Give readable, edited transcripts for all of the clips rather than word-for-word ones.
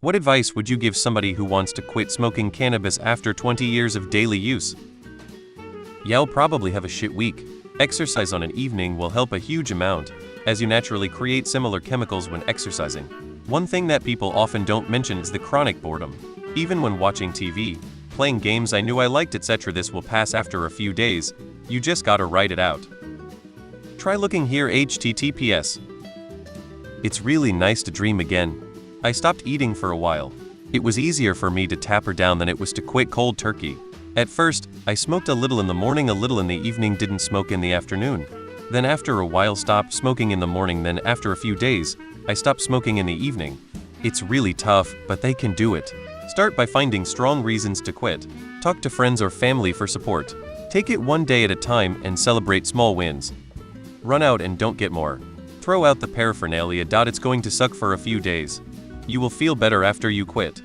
What advice would you give somebody who wants to quit smoking cannabis after 20 years of daily use? You'll probably have a shit week. Exercise on an evening will help a huge amount, as you naturally create similar chemicals when exercising. One thing that people often don't mention is the chronic boredom. Even when watching TV, playing games I knew I liked, etc., this will pass after a few days. You just gotta write it out. Try looking here. HTTPS. It's really nice to dream again. I stopped eating for a while. It was easier for me to taper down than it was to quit cold turkey. At first, I smoked a little in the morning, a little in the evening, didn't smoke in the afternoon. Then after a while stopped smoking in the morning, then after a few days, I stopped smoking in the evening. It's really tough, but they can do it. Start by finding strong reasons to quit. Talk to friends or family for support. Take it one day at a time and celebrate small wins. Run out and don't get more. Throw out the paraphernalia. It's going to suck for a few days. You will feel better after you quit.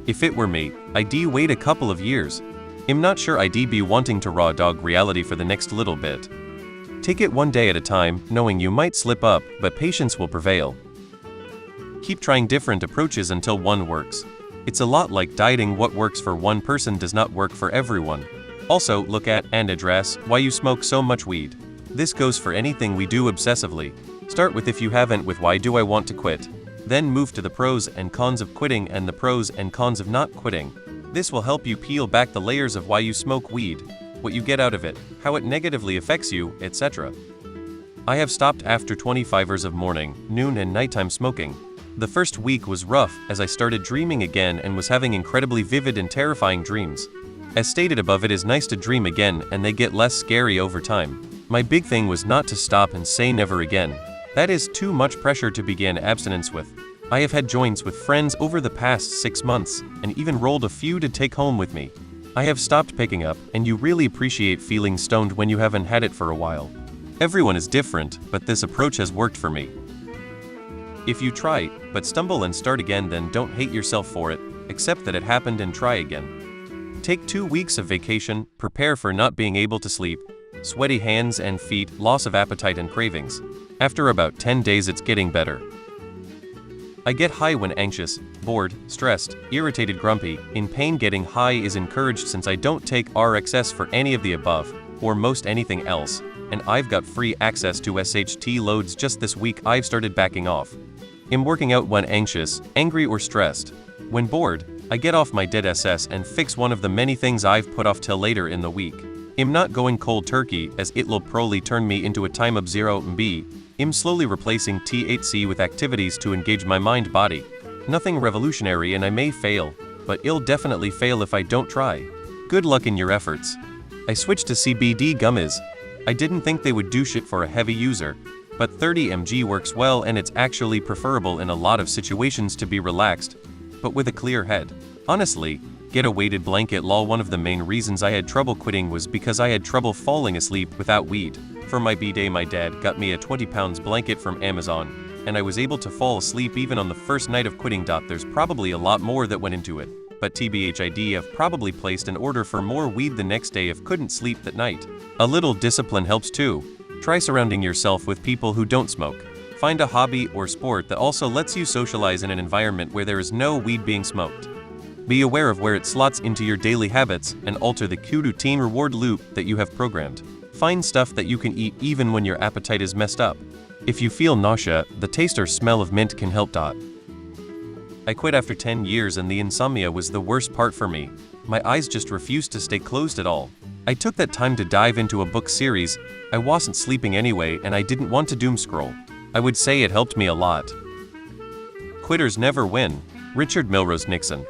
If it were me, I'd wait a couple of years. I'm not sure I'd be wanting to raw dog reality for the next little bit. Take it one day at a time, knowing you might slip up, but patience will prevail. Keep trying different approaches until one works. It's a lot like dieting. What works for one person does not work for everyone. Also, look at and address why you smoke so much weed. This goes for anything we do obsessively. Start with if you haven't with why do I want to quit. Then move to the pros and cons of quitting and the pros and cons of not quitting. This will help you peel back the layers of why you smoke weed, what you get out of it, how it negatively affects you, etc. I have stopped after 25 years of morning, noon and nighttime smoking. The first week was rough as I started dreaming again and was having incredibly vivid and terrifying dreams. As stated above, it is nice to dream again and they get less scary over time. My big thing was not to stop and say never again. That is too much pressure to begin abstinence with. I have had joints with friends over the past 6 months, and even rolled a few to take home with me. I have stopped picking up, and you really appreciate feeling stoned when you haven't had it for a while. Everyone is different, but this approach has worked for me. If you try, but stumble and start again, then don't hate yourself for it, accept that it happened and try again. Take 2 weeks of vacation, prepare for not being able to sleep, sweaty hands and feet, loss of appetite and cravings. After about 10 days it's getting better. I get high when anxious, bored, stressed, irritated, grumpy, in pain. Getting high is encouraged since I don't take RXS for any of the above, or most anything else, and I've got free access to SHT loads. Just this week I've started backing off. I'm working out when anxious, angry or stressed. When bored, I get off my dead SS and fix one of the many things I've put off till later in the week. I'm not going cold turkey as it'll probably turn me into a time of 0 MB. I'm slowly replacing THC with activities to engage my mind-body. Nothing revolutionary and I may fail, but I'll definitely fail if I don't try. Good luck in your efforts. I switched to CBD gummies. I didn't think they would do shit for a heavy user, but 30 mg works well and it's actually preferable in a lot of situations to be relaxed, but with a clear head. Honestly, get a weighted blanket. One of the main reasons I had trouble quitting was because I had trouble falling asleep without weed. For my B-day my dad got me a 20-pound blanket from Amazon, and I was able to fall asleep even on the first night of quitting. There's probably a lot more that went into it, but TBHID have probably placed an order for more weed the next day if couldn't sleep that night. A little discipline helps too. Try surrounding yourself with people who don't smoke. Find a hobby or sport that also lets you socialize in an environment where there is no weed being smoked. Be aware of where it slots into your daily habits and alter the cue routine reward loop that you have programmed. Find stuff that you can eat even when your appetite is messed up. If you feel nausea, the taste or smell of mint can help. I quit after 10 years and the insomnia was the worst part for me. My eyes just refused to stay closed at all. I took that time to dive into a book series. I wasn't sleeping anyway and I didn't want to doom scroll. I would say it helped me a lot. Quitters never win. Richard Milrose Nixon.